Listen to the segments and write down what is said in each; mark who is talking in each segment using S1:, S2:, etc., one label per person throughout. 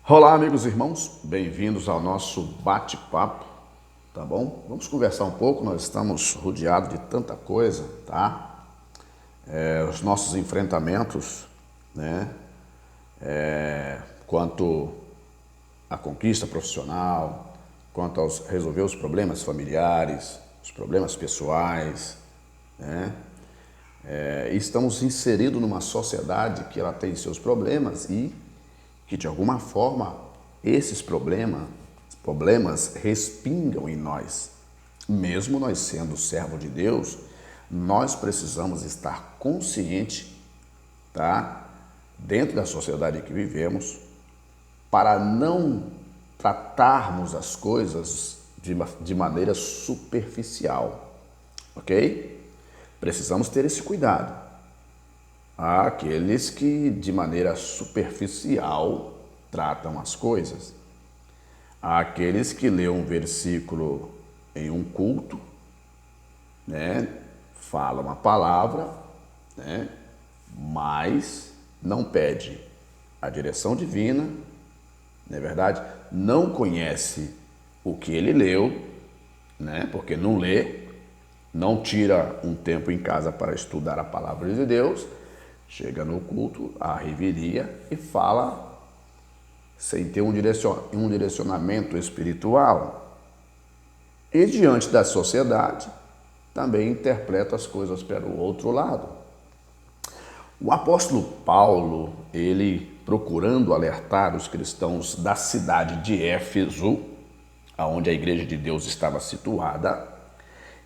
S1: Olá, amigos e irmãos, bem-vindos ao nosso bate-papo, tá bom? Vamos conversar um pouco, nós estamos rodeados de tanta coisa, tá? Os nossos enfrentamentos, né? Quanto à conquista profissional, quanto aos resolver os problemas familiares, os problemas pessoais, né? Estamos inseridos numa sociedade que ela tem seus problemas e que de alguma forma esses problemas respingam em nós. Mesmo nós sendo servo de Deus, nós precisamos estar consciente, tá? Dentro da sociedade em que vivemos, para não tratarmos as coisas de maneira superficial, ok? Precisamos ter esse cuidado. Há aqueles que de maneira superficial tratam as coisas. Há aqueles que lêem um versículo em um culto, né? Falam uma palavra, né? Mas não pede a direção divina, não é verdade? Não conhece o que ele leu, né? Porque não lê, não tira um tempo em casa para estudar a palavra de Deus. Chega no culto, a reveria e fala sem ter um direcionamento espiritual. E diante da sociedade, também interpreta as coisas para o outro lado. O apóstolo Paulo, ele procurando alertar os cristãos da cidade de Éfeso, onde a igreja de Deus estava situada,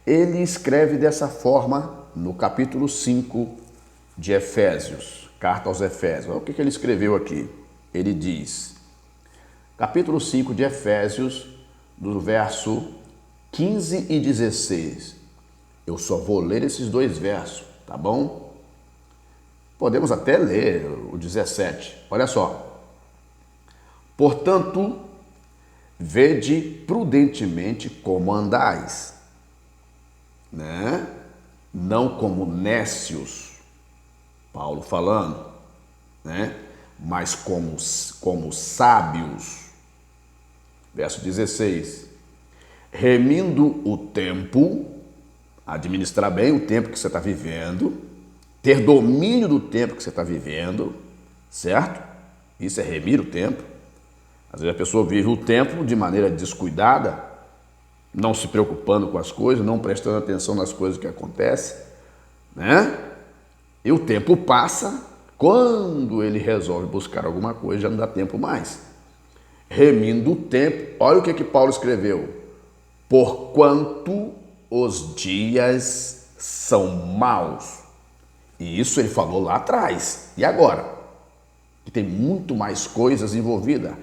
S1: ele escreve dessa forma no capítulo 5 de Efésios, carta aos Efésios. Olha o que ele escreveu aqui. Ele diz, capítulo 5 de Efésios, do verso 15 e 16. Eu só vou ler esses dois versos, tá bom? Podemos até ler o 17. Olha só. Portanto, vede prudentemente como andais, né? Não como nécios, Paulo falando, né? Mas como sábios. Verso 16. Remindo o tempo, administrar bem o tempo que você está vivendo, ter domínio do tempo que você está vivendo, certo? Isso é remir o tempo. Às vezes a pessoa vive o tempo de maneira descuidada, não se preocupando com as coisas, não prestando atenção nas coisas que acontecem, né? E o tempo passa, quando ele resolve buscar alguma coisa, já não dá tempo mais. Remindo o tempo, olha o que Paulo escreveu. Porquanto os dias são maus. E isso ele falou lá atrás. E agora? Que tem muito mais coisas envolvidas.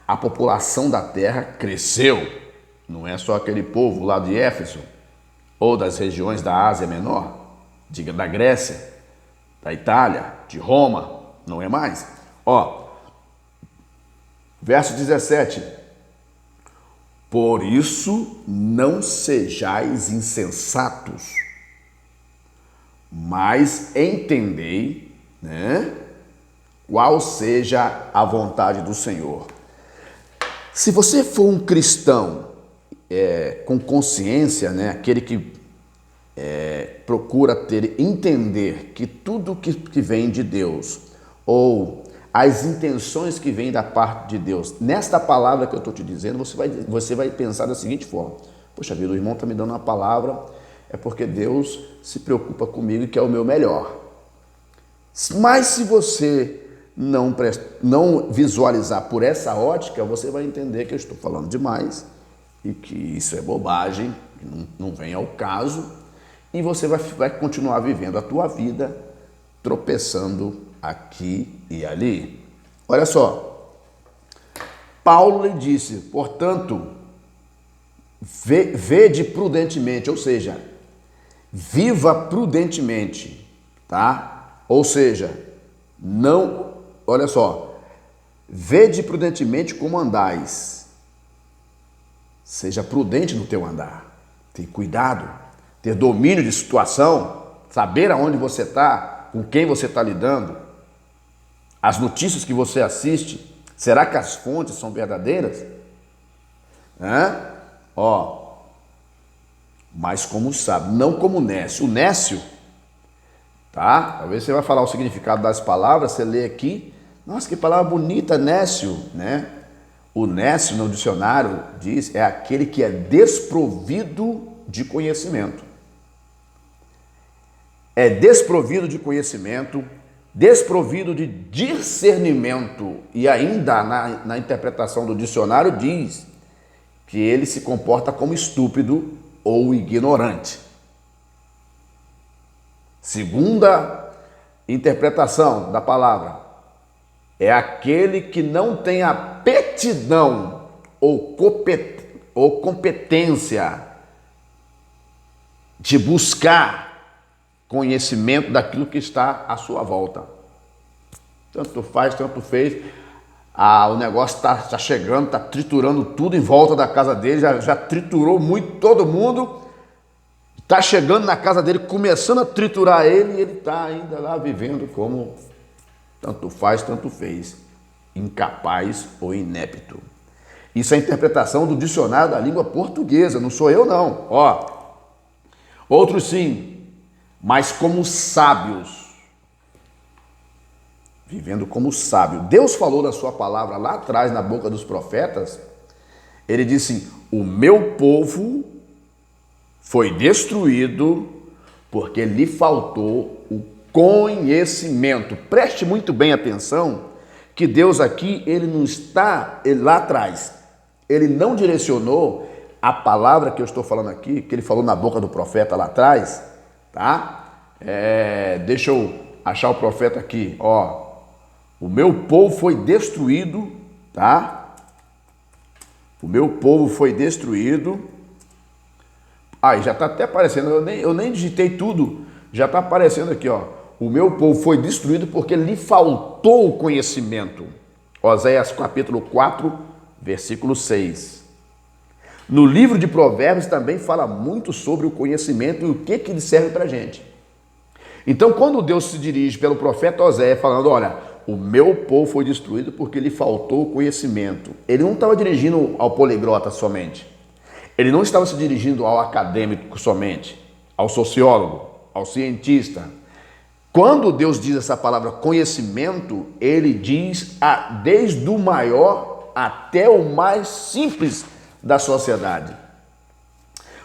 S1: A população da terra cresceu. Não é só aquele povo lá de Éfeso, ou das regiões da Ásia Menor, da Grécia, da Itália, de Roma, não é mais? Ó, verso 17. Por isso não sejais insensatos, mas entendei, né, qual seja a vontade do Senhor. Se você for um cristão com consciência, né, aquele que procura entender que tudo que vem de Deus, ou as intenções que vêm da parte de Deus, nesta palavra que eu estou te dizendo, você vai pensar da seguinte forma: poxa vida, o irmão está me dando uma palavra, é porque Deus se preocupa comigo e quer o meu melhor. Mas se você não visualizar por essa ótica, você vai entender que eu estou falando demais e que isso é bobagem, que não vem ao caso. E você vai continuar vivendo a tua vida, tropeçando aqui e ali. Olha só, Paulo lhe disse, portanto, vede prudentemente, ou seja, viva prudentemente, tá? Ou seja, olha só, vede prudentemente como andais. Seja prudente no teu andar, tenha cuidado. Ter domínio de situação, saber aonde você está, com quem você está lidando, as notícias que você assiste, Será que as fontes são verdadeiras? Ó, mas como sábio, não como nécio. O nécio, tá? Talvez você vai falar o significado das palavras, você lê aqui, nossa, que palavra bonita, nécio, né? O nécio no dicionário diz, é aquele que é desprovido de conhecimento. É desprovido de conhecimento, desprovido de discernimento. E ainda na interpretação do dicionário diz que ele se comporta como estúpido ou ignorante. Segunda interpretação da palavra, é aquele que não tem aptidão ou competência de buscar conhecimento daquilo que está à sua volta. Tanto faz, tanto fez. O negócio está chegando, está triturando tudo em volta da casa dele, já triturou muito todo mundo. Está chegando na casa dele, começando a triturar ele, e ele está ainda lá vivendo como tanto faz, tanto fez, incapaz ou inepto. Isso é a interpretação do dicionário da língua portuguesa, não sou eu não. Outros sim, mas como sábios, vivendo como sábio. Deus falou da sua palavra lá atrás, na boca dos profetas, ele disse, o meu povo foi destruído porque lhe faltou o conhecimento. Preste muito bem atenção que Deus aqui, ele não está lá atrás, ele não direcionou a palavra que eu estou falando aqui, que ele falou na boca do profeta lá atrás, tá? Deixa eu achar o profeta aqui, o meu povo foi destruído, tá? O meu povo foi destruído. Já está até aparecendo, eu nem digitei tudo, já está aparecendo aqui, o meu povo foi destruído porque lhe faltou o conhecimento. Oséias capítulo 4, versículo 6. No livro de Provérbios também fala muito sobre o conhecimento e o que ele serve para a gente. Então, quando Deus se dirige pelo profeta Oséias falando, olha, o meu povo foi destruído porque lhe faltou o conhecimento, ele não estava dirigindo ao poliglota somente. Ele não estava se dirigindo ao acadêmico somente, ao sociólogo, ao cientista. Quando Deus diz essa palavra conhecimento, ele diz desde o maior até o mais simples da sociedade.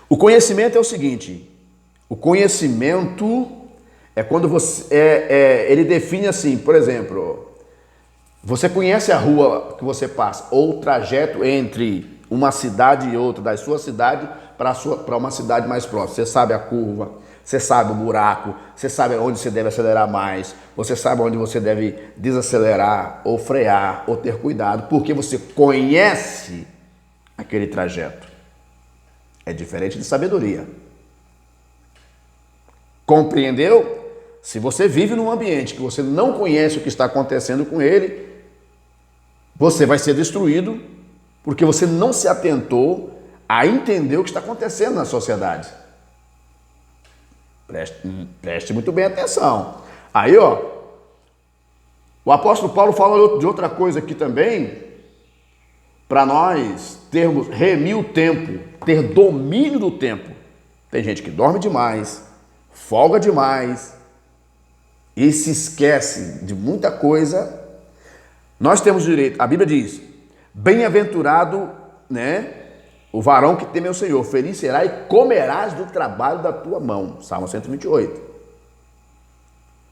S1: O conhecimento é o seguinte, o conhecimento é quando ele define assim, por exemplo, você conhece a rua que você passa, ou o trajeto entre uma cidade e outra, da sua cidade para uma cidade mais próxima. Você sabe a curva, você sabe o buraco, você sabe onde você deve acelerar mais, você sabe onde você deve desacelerar ou frear ou ter cuidado, porque você conhece aquele trajeto. É diferente de sabedoria. Compreendeu? Se você vive num ambiente que você não conhece o que está acontecendo com ele, você vai ser destruído porque você não se atentou a entender o que está acontecendo na sociedade. Preste muito bem atenção. Aí, o apóstolo Paulo fala de outra coisa aqui também, para nós remir o tempo, ter domínio do tempo. Tem gente que dorme demais, folga demais e se esquece de muita coisa. Nós temos direito, a Bíblia diz, bem-aventurado, o varão que teme ao Senhor, feliz será e comerás do trabalho da tua mão. Salmo 128.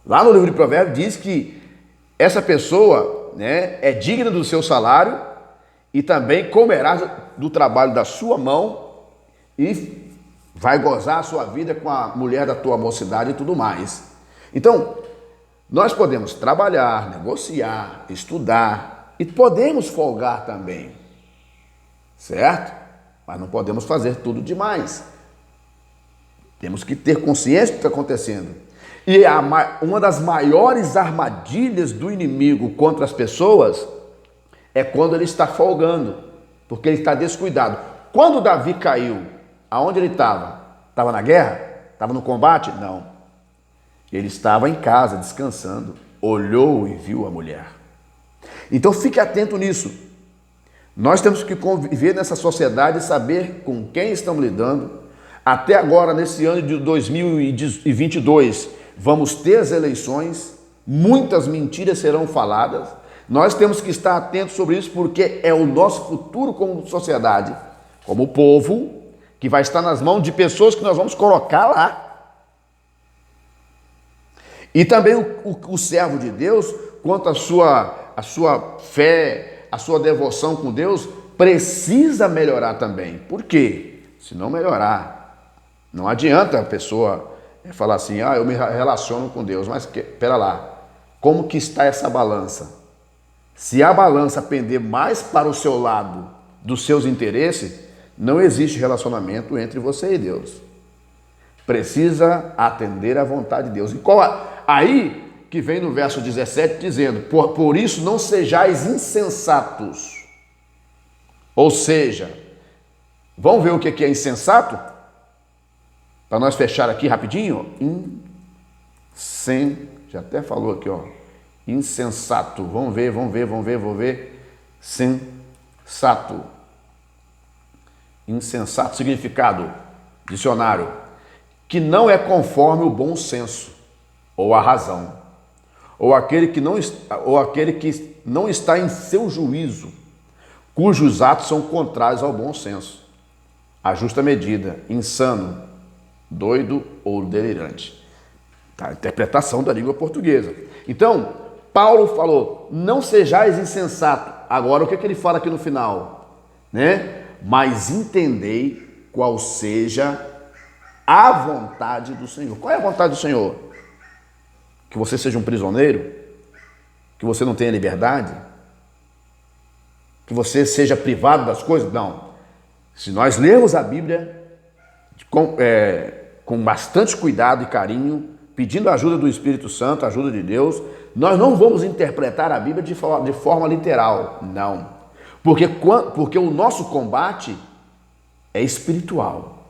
S1: Lá no livro de Provérbios diz que essa pessoa, é digna do seu salário e também comerás do trabalho da sua mão e vai gozar a sua vida com a mulher da tua mocidade e tudo mais. Então, nós podemos trabalhar, negociar, estudar, e podemos folgar também, certo? Mas não podemos fazer tudo demais. Temos que ter consciência do que está acontecendo. E uma das maiores armadilhas do inimigo contra as pessoas é quando ele está folgando, porque ele está descuidado. Quando Davi caiu, aonde ele estava? Estava na guerra? Estava no combate? Não. Ele estava em casa, descansando, olhou e viu a mulher. Então fique atento nisso. Nós temos que conviver nessa sociedade e saber com quem estamos lidando. Até agora, nesse ano de 2022, vamos ter as eleições, muitas mentiras serão faladas. Nós temos que estar atentos sobre isso, porque é o nosso futuro como sociedade, como povo, que vai estar nas mãos de pessoas que nós vamos colocar lá. E também o servo de Deus, quanto à sua fé, a sua devoção com Deus, precisa melhorar também. Por quê? Se não melhorar, não adianta a pessoa falar assim, eu me relaciono com Deus, mas pera lá, como que está essa balança? Se a balança pender mais para o seu lado, dos seus interesses, não existe relacionamento entre você e Deus. Precisa atender à vontade de Deus. E aí que vem no verso 17 dizendo, por isso não sejais insensatos. Ou seja, vamos ver o que é insensato? Para nós fechar aqui rapidinho. Já até falou aqui, insensato. Vamos ver. Sensato. Insensato, significado, dicionário, que não é conforme o bom senso, ou a razão, ou aquele que não está em seu juízo, cujos atos são contrários ao bom senso, a justa medida, insano, doido ou delirante. A interpretação da língua portuguesa. Então, Paulo falou, não sejais insensato. Agora, o que ele fala aqui no final? Mas entendei qual seja a vontade do Senhor. Qual é a vontade do Senhor? Que você seja um prisioneiro? Que você não tenha liberdade? Que você seja privado das coisas? Não. Se nós lermos a Bíblia com bastante cuidado e carinho, pedindo a ajuda do Espírito Santo, a ajuda de Deus, nós não vamos interpretar a Bíblia de forma literal, não. Porque o nosso combate é espiritual.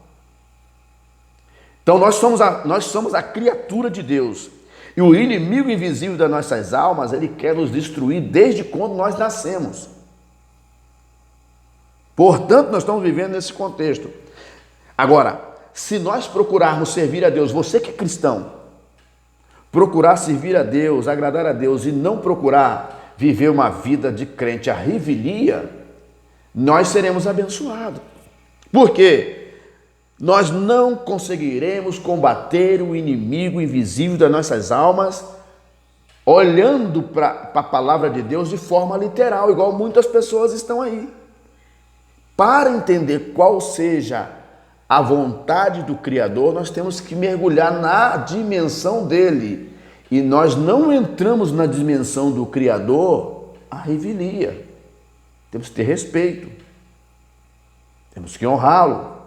S1: Então nós somos a criatura de Deus. E o inimigo invisível das nossas almas, ele quer nos destruir desde quando nós nascemos. Portanto, nós estamos vivendo nesse contexto. Agora, se nós procurarmos servir a Deus, você que é cristão, procurar servir a Deus, agradar a Deus e não procurar viver uma vida de crente à revelia, nós seremos abençoados. Por quê? Nós não conseguiremos combater o inimigo invisível das nossas almas olhando para a palavra de Deus de forma literal, igual muitas pessoas estão aí. Para entender qual seja a vontade do Criador, nós temos que mergulhar na dimensão dele. E nós não entramos na dimensão do Criador à revelia. Temos que ter respeito. Temos que honrá-lo.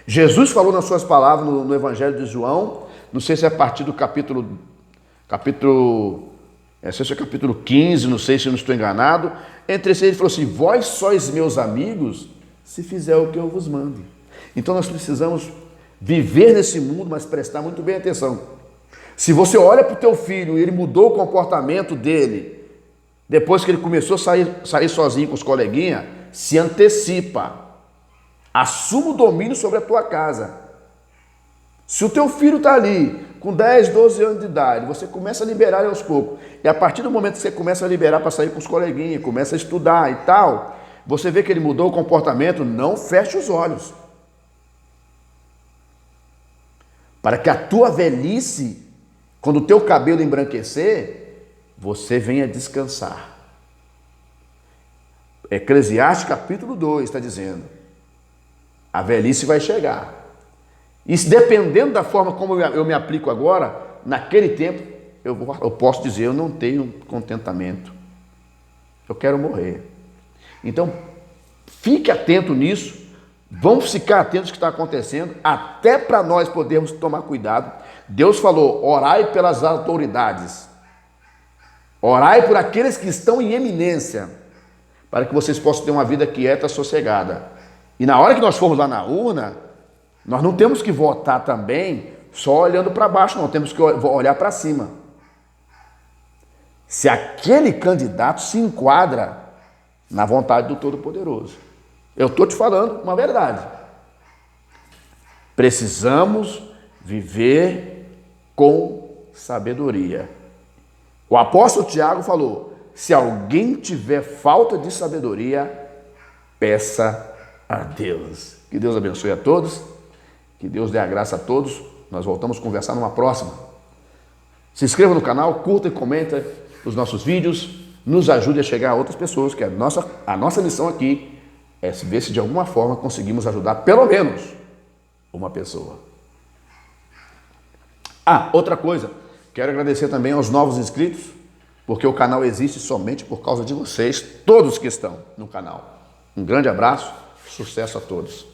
S1: Jesus falou nas suas palavras no Evangelho de João, não sei se é a partir do capítulo 15, não sei se eu não estou enganado. Entre esses ele falou assim, vós sois meus amigos, se fizer o que eu vos mando. Então nós precisamos viver nesse mundo, mas prestar muito bem atenção. Se você olha para o teu filho e ele mudou o comportamento dele, depois que ele começou a sair sozinho com os coleguinhas, se antecipa. Assuma o domínio sobre a tua casa. Se o teu filho está ali com 10, 12 anos de idade, você começa a liberar ele aos poucos. E a partir do momento que você começa a liberar para sair com os coleguinhas, começa a estudar e tal, você vê que ele mudou o comportamento, não feche os olhos. Para que a tua velhice, quando o teu cabelo embranquecer, você venha descansar. Eclesiastes capítulo 2 está dizendo, a velhice vai chegar. E dependendo da forma como eu me aplico agora, naquele tempo, eu posso dizer, eu não tenho contentamento. Eu quero morrer. Então, fique atento nisso. Vamos ficar atentos ao que está acontecendo, até para nós podermos tomar cuidado. Deus falou, orai pelas autoridades. Orai por aqueles que estão em eminência, para que vocês possam ter uma vida quieta, sossegada. E na hora que nós formos lá na urna, nós não temos que votar também só olhando para baixo, não. Temos que olhar para cima. se aquele candidato se enquadra na vontade do Todo-Poderoso. Eu estou te falando uma verdade. Precisamos viver com sabedoria. O apóstolo Tiago falou: se alguém tiver falta de sabedoria, peça a Deus. Que Deus abençoe a todos, que Deus dê a graça a todos. Nós voltamos a conversar numa próxima. Se inscreva no canal, curta e comenta os nossos vídeos, nos ajude a chegar a outras pessoas, que a nossa missão aqui é ver se de alguma forma conseguimos ajudar pelo menos uma pessoa. Outra coisa, quero agradecer também aos novos inscritos, porque o canal existe somente por causa de vocês, todos que estão no canal. Um grande abraço, sucesso a todos.